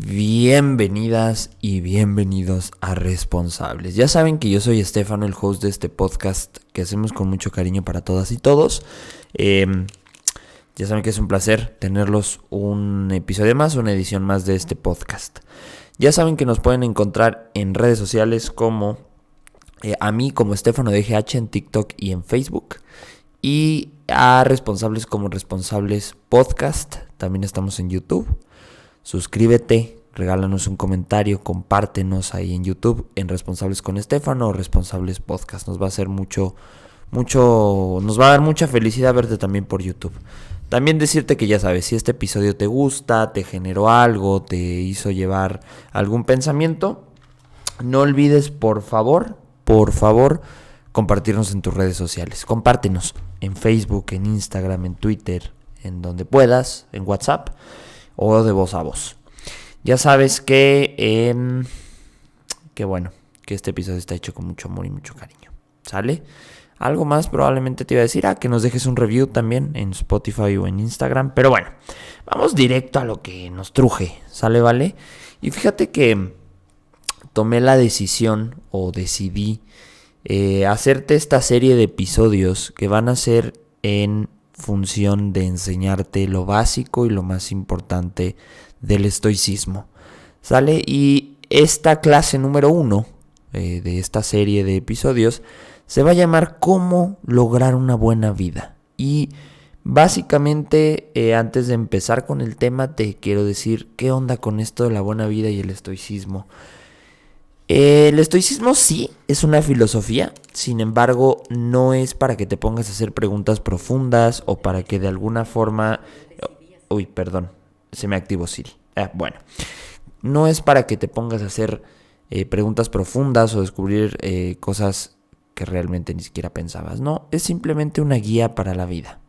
Bienvenidas y bienvenidos a Responsables. Ya saben que yo soy Estefano, el host de este podcast que hacemos con mucho cariño para todas y todos. Ya saben que es un placer tenerlos un episodio más, una edición más de este podcast. Ya saben que nos pueden encontrar en redes sociales como a mí como Estefano de GH en TikTok y en Facebook. Y a Responsables como Responsables Podcast. También estamos en YouTube. Suscríbete, regálanos un comentario, compártenos ahí en YouTube en Responsables con Estefano o Responsables Podcast. Nos va a hacer nos va a dar mucha felicidad verte también por YouTube. También decirte que ya sabes, si este episodio te gusta, te generó algo, te hizo llevar algún pensamiento, no olvides por favor, compartirnos en tus redes sociales. Compártenos en Facebook, en Instagram, en Twitter, en donde puedas, en WhatsApp o de voz a voz. Ya sabes que este episodio está hecho con mucho amor y mucho cariño. ¿Sale? Algo más probablemente te iba a decir, que nos dejes un review también en Spotify o en Instagram. Pero bueno, vamos directo a lo que nos truje. ¿Sale, vale? Y fíjate que tomé la decisión o decidí hacerte esta serie de episodios que van a ser en función de enseñarte lo básico y lo más importante del estoicismo. ¿Sale? Y esta clase número 1 de esta serie de episodios se va a llamar ¿Cómo lograr una buena vida? Y básicamente antes de empezar con el tema te quiero decir qué onda con esto de la buena vida y el estoicismo. El estoicismo sí es una filosofía, sin embargo no es para que te pongas a hacer preguntas profundas o para que de alguna forma... Uy, perdón, se me activó Siri. No es para que te pongas a hacer preguntas profundas o descubrir cosas que realmente ni siquiera pensabas. No, es simplemente una guía para la vida.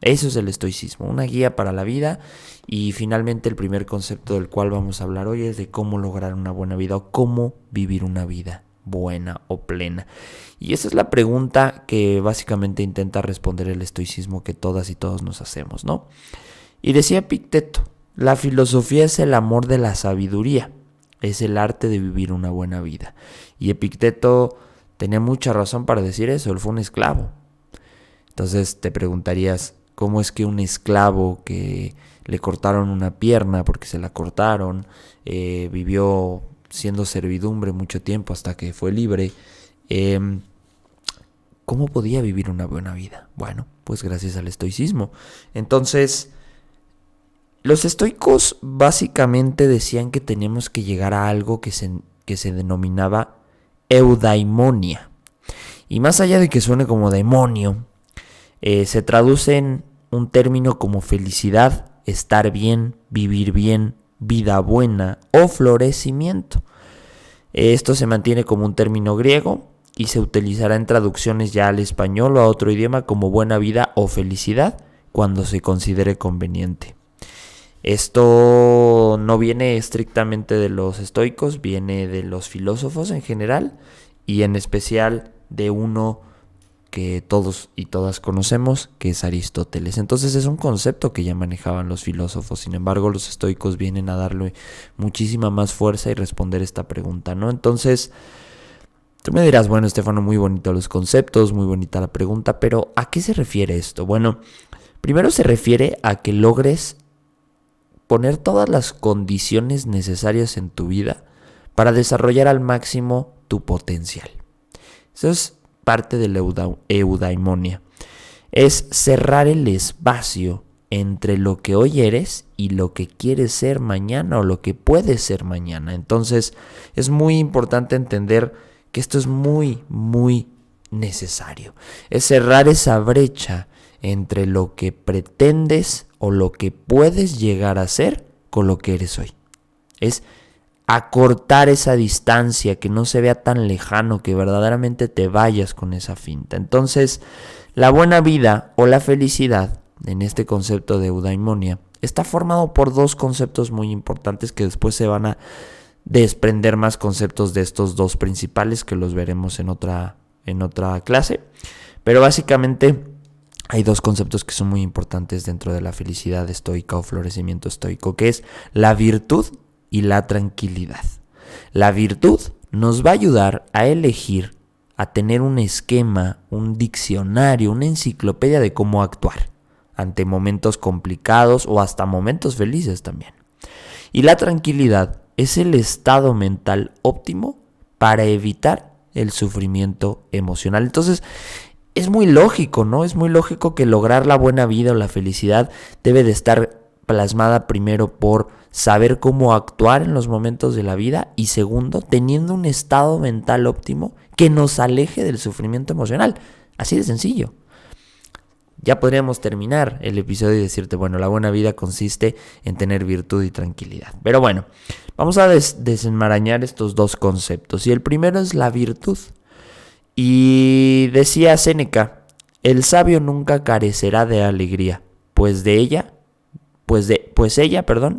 Eso es el estoicismo, una guía para la vida. Y finalmente el primer concepto del cual vamos a hablar hoy es de cómo lograr una buena vida o cómo vivir una vida buena o plena. Y esa es la pregunta que básicamente intenta responder el estoicismo que todas y todos nos hacemos, ¿no? Y decía Epicteto, la filosofía es el amor de la sabiduría, es el arte de vivir una buena vida. Y Epicteto tenía mucha razón para decir eso, él fue un esclavo. Entonces te preguntarías, ¿cómo es que un esclavo que le cortaron una pierna porque se la cortaron, vivió siendo servidumbre mucho tiempo hasta que fue libre, cómo podía vivir una buena vida? Bueno, pues gracias al estoicismo. Entonces, los estoicos básicamente decían que teníamos que llegar a algo que se denominaba eudaimonia. Y más allá de que suene como demonio, se traduce en un término como felicidad, estar bien, vivir bien, vida buena o florecimiento. Esto se mantiene como un término griego y se utilizará en traducciones ya al español o a otro idioma como buena vida o felicidad cuando se considere conveniente. Esto no viene estrictamente de los estoicos, viene de los filósofos en general y en especial de uno que todos y todas conocemos, que es Aristóteles. Entonces es un concepto que ya manejaban los filósofos. Sin embargo, los estoicos vienen a darle muchísima más fuerza y responder esta pregunta, ¿no? Entonces, tú me dirás, bueno, Estefano, muy bonito los conceptos, muy bonita la pregunta, pero ¿a qué se refiere esto? Bueno, primero se refiere a que logres poner todas las condiciones necesarias en tu vida para desarrollar al máximo tu potencial. Eso es parte de la eudaimonia. Es cerrar el espacio entre lo que hoy eres y lo que quieres ser mañana o lo que puedes ser mañana. Entonces es muy importante entender que esto es muy, muy necesario. Es cerrar esa brecha entre lo que pretendes o lo que puedes llegar a ser con lo que eres hoy. Es acortar esa distancia, que no se vea tan lejano, que verdaderamente te vayas con esa finta. Entonces, la buena vida o la felicidad, en este concepto de eudaimonia, está formado por dos conceptos muy importantes que después se van a desprender más conceptos de estos dos principales que los veremos en otra clase. Pero básicamente hay dos conceptos que son muy importantes dentro de la felicidad estoica o florecimiento estoico, que es la virtud y la tranquilidad. La virtud nos va a ayudar a elegir, a tener un esquema, un diccionario, una enciclopedia de cómo actuar ante momentos complicados o hasta momentos felices también. Y la tranquilidad es el estado mental óptimo para evitar el sufrimiento emocional. Entonces, es muy lógico, ¿no? Es muy lógico que lograr la buena vida o la felicidad debe de estar plasmada primero por saber cómo actuar en los momentos de la vida y segundo, teniendo un estado mental óptimo que nos aleje del sufrimiento emocional. Así de sencillo. Ya podríamos terminar el episodio y decirte, bueno, la buena vida consiste en tener virtud y tranquilidad. Pero bueno, vamos a desenmarañar estos dos conceptos. Y el primero es la virtud. Y decía Séneca, el sabio nunca carecerá de alegría, pues ella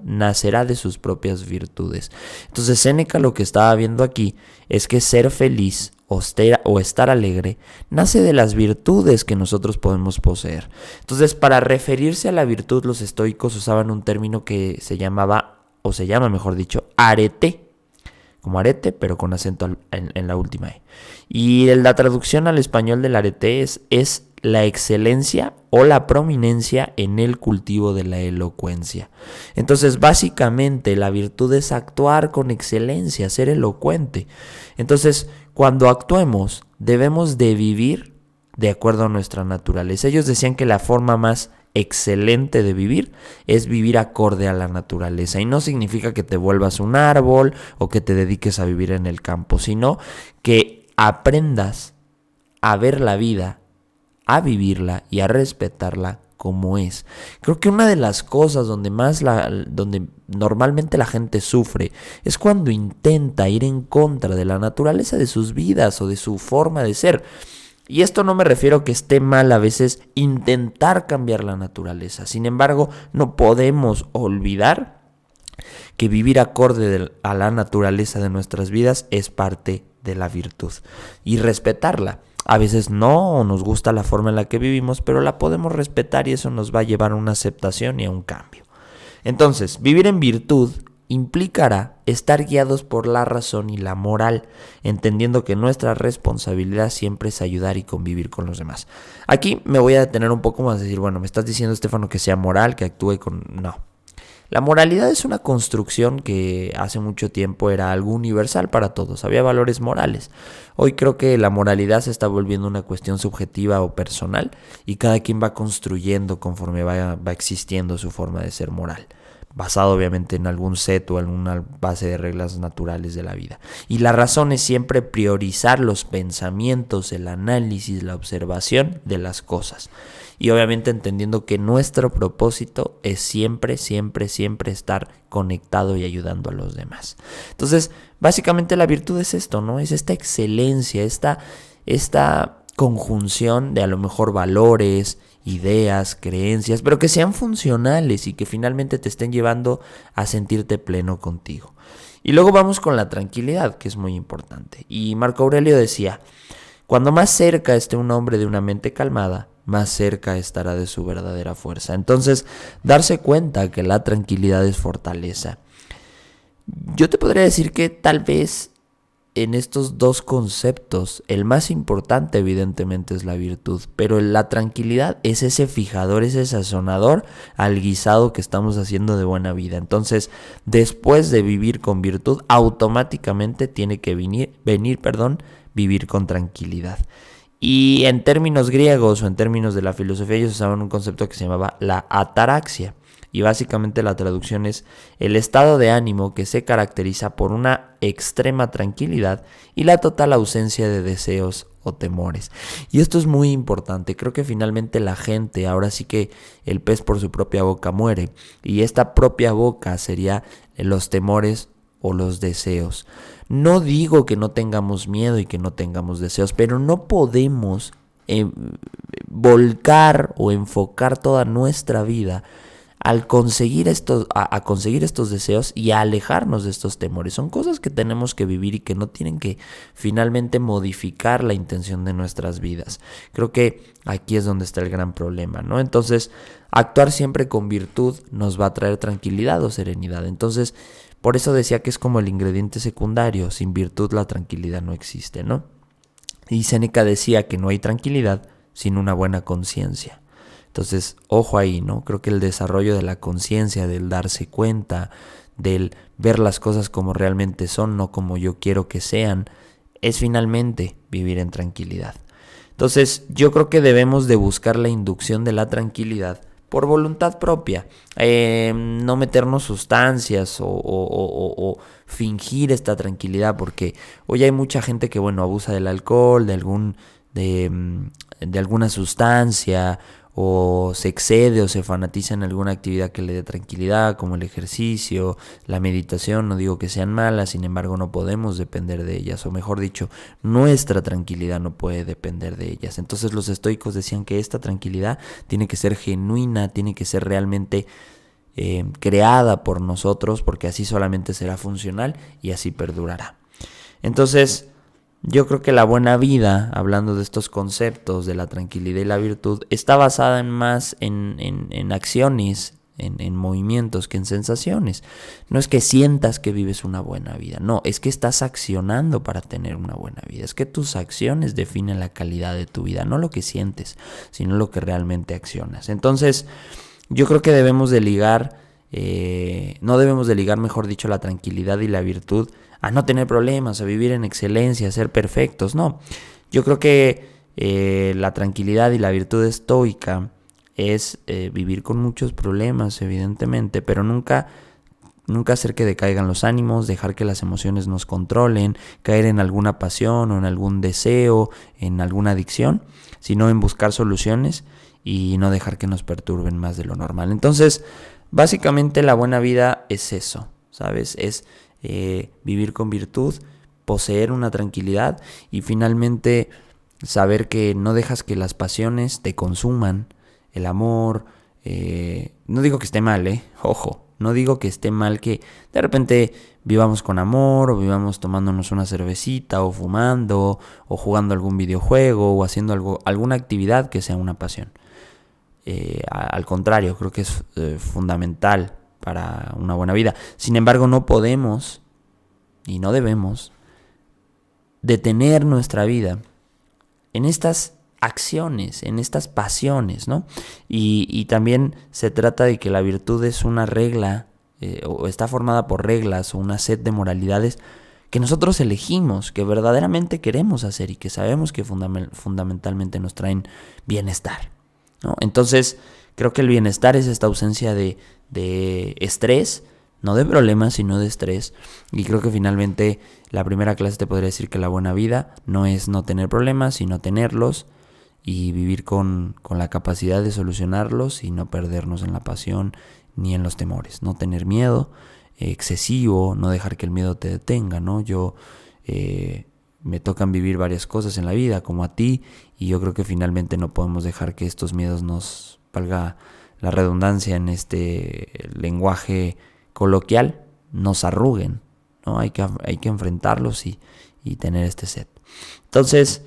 nacerá de sus propias virtudes. Entonces Séneca lo que estaba viendo aquí es que ser feliz o estar alegre nace de las virtudes que nosotros podemos poseer. Entonces, para referirse a la virtud, los estoicos usaban un término que se llama, mejor dicho, arete. Como arete, pero con acento en la última E. Y la traducción al español del arete es la excelencia o la prominencia en el cultivo de la elocuencia. Entonces, básicamente, la virtud es actuar con excelencia, ser elocuente. Entonces, cuando actuemos, debemos de vivir de acuerdo a nuestra naturaleza. Ellos decían que la forma más excelente de vivir es vivir acorde a la naturaleza, y no significa que te vuelvas un árbol o que te dediques a vivir en el campo, sino que aprendas a ver la vida, a vivirla y a respetarla como es. Creo que una de las cosas donde normalmente la gente sufre es cuando intenta ir en contra de la naturaleza de sus vidas o de su forma de ser. Y esto no me refiero a que esté mal a veces intentar cambiar la naturaleza. Sin embargo, no podemos olvidar que vivir acorde a la naturaleza de nuestras vidas es parte de la virtud. Y respetarla. A veces no nos gusta la forma en la que vivimos, pero la podemos respetar y eso nos va a llevar a una aceptación y a un cambio. Entonces, vivir en virtud implicará estar guiados por la razón y la moral, entendiendo que nuestra responsabilidad siempre es ayudar y convivir con los demás. Aquí me voy a detener un poco más, decir, bueno, me estás diciendo, Estefano, que sea moral, que actúe con... No. La moralidad es una construcción que hace mucho tiempo era algo universal para todos, había valores morales. Hoy creo que la moralidad se está volviendo una cuestión subjetiva o personal y cada quien va construyendo conforme va existiendo su forma de ser moral, basado obviamente en algún set o en una base de reglas naturales de la vida. Y la razón es siempre priorizar los pensamientos, el análisis, la observación de las cosas. Y obviamente entendiendo que nuestro propósito es siempre estar conectado y ayudando a los demás. Entonces, básicamente la virtud es esto, ¿no? Es esta excelencia, esta conjunción de a lo mejor valores, ideas, creencias, pero que sean funcionales y que finalmente te estén llevando a sentirte pleno contigo. Y luego vamos con la tranquilidad, que es muy importante. Y Marco Aurelio decía, cuando más cerca esté un hombre de una mente calmada, más cerca estará de su verdadera fuerza. Entonces, darse cuenta que la tranquilidad es fortaleza. Yo te podría decir que tal vez en estos dos conceptos, el más importante evidentemente es la virtud, pero la tranquilidad es ese fijador, ese sazonador al guisado que estamos haciendo de buena vida. Entonces, después de vivir con virtud, automáticamente tiene que vivir con tranquilidad. Y en términos griegos o en términos de la filosofía, ellos usaban un concepto que se llamaba la ataraxia. Y básicamente la traducción es el estado de ánimo que se caracteriza por una extrema tranquilidad y la total ausencia de deseos o temores. Y esto es muy importante. Creo que finalmente la gente, ahora sí que el pez por su propia boca muere. Y esta propia boca sería los temores o los deseos. No digo que no tengamos miedo y que no tengamos deseos, pero no podemos volcar o enfocar toda nuestra vida al conseguir a conseguir estos deseos y a alejarnos de estos temores. Son cosas que tenemos que vivir y que no tienen que finalmente modificar la intención de nuestras vidas. Creo que aquí es donde está el gran problema, ¿no? Entonces, actuar siempre con virtud nos va a traer tranquilidad o serenidad. Entonces, Por eso decía que es como el ingrediente secundario. Sin virtud la tranquilidad no existe, ¿no? Y Séneca decía que no hay tranquilidad sin una buena conciencia. Entonces, ojo ahí, ¿no? Creo que el desarrollo de la conciencia, del darse cuenta, del ver las cosas como realmente son, no como yo quiero que sean, es finalmente vivir en tranquilidad. Entonces, yo creo que debemos de buscar la inducción de la tranquilidad por voluntad propia, no meternos sustancias o fingir esta tranquilidad, porque hoy hay mucha gente que, bueno, abusa del alcohol, de alguna sustancia, o se excede o se fanatiza en alguna actividad que le dé tranquilidad, como el ejercicio, la meditación. No digo que sean malas, sin embargo no podemos depender de ellas, o mejor dicho, nuestra tranquilidad no puede depender de ellas. Entonces los estoicos decían que esta tranquilidad tiene que ser genuina, tiene que ser realmente creada por nosotros, porque así solamente será funcional y así perdurará. Entonces, yo creo que la buena vida, hablando de estos conceptos de la tranquilidad y la virtud, está basada más en acciones, en movimientos, que en sensaciones. No es que sientas que vives una buena vida, no, es que estás accionando para tener una buena vida. Es que tus acciones definen la calidad de tu vida, no lo que sientes, sino lo que realmente accionas. Entonces, yo creo que debemos de ligar, no debemos de ligar, mejor dicho, la tranquilidad y la virtud a no tener problemas, a vivir en excelencia, a ser perfectos. No, yo creo que la tranquilidad y la virtud estoica es vivir con muchos problemas, evidentemente, pero nunca hacer que decaigan los ánimos, dejar que las emociones nos controlen, caer en alguna pasión o en algún deseo, en alguna adicción, sino en buscar soluciones y no dejar que nos perturben más de lo normal. Entonces, básicamente la buena vida es eso, ¿sabes? Es vivir con virtud, poseer una tranquilidad y finalmente saber que no dejas que las pasiones te consuman. El amor, no digo que esté mal, ojo, no digo que esté mal que de repente vivamos con amor, o vivamos tomándonos una cervecita, o fumando, o jugando algún videojuego, o haciendo alguna actividad que sea una pasión. Al contrario, creo que es fundamental para una buena vida. Sin embargo, no podemos y no debemos detener nuestra vida en estas acciones, en estas pasiones, ¿no? Y también se trata de que la virtud es una regla, o está formada por reglas o una set de moralidades que nosotros elegimos, que verdaderamente queremos hacer y que sabemos que fundamentalmente nos traen bienestar, ¿no? Entonces, creo que el bienestar es esta ausencia de estrés, no de problemas, sino de estrés. Y creo que finalmente la primera clase te podría decir que la buena vida no es no tener problemas, sino tenerlos y vivir con la capacidad de solucionarlos y no perdernos en la pasión ni en los temores. No tener miedo excesivo, no dejar que el miedo te detenga, ¿no? Me tocan vivir varias cosas en la vida, como a ti, y yo creo que finalmente no podemos dejar que estos miedos nos, valga la redundancia en este lenguaje coloquial, nos arruguen, ¿no? Hay que enfrentarlos y tener este set. Entonces,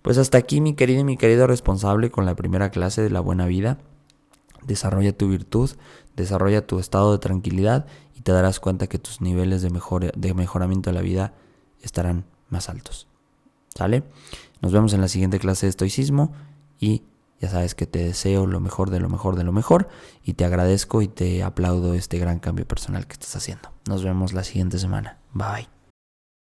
pues hasta aquí, mi querido y mi querido responsable, con la primera clase de la buena vida. Desarrolla tu virtud, desarrolla tu estado de tranquilidad y te darás cuenta que tus niveles de mejoramiento de la vida estarán más altos. ¿Sale? Nos vemos en la siguiente clase de estoicismo y ya sabes que te deseo lo mejor de lo mejor de lo mejor y te agradezco y te aplaudo este gran cambio personal que estás haciendo. Nos vemos la siguiente semana. Bye.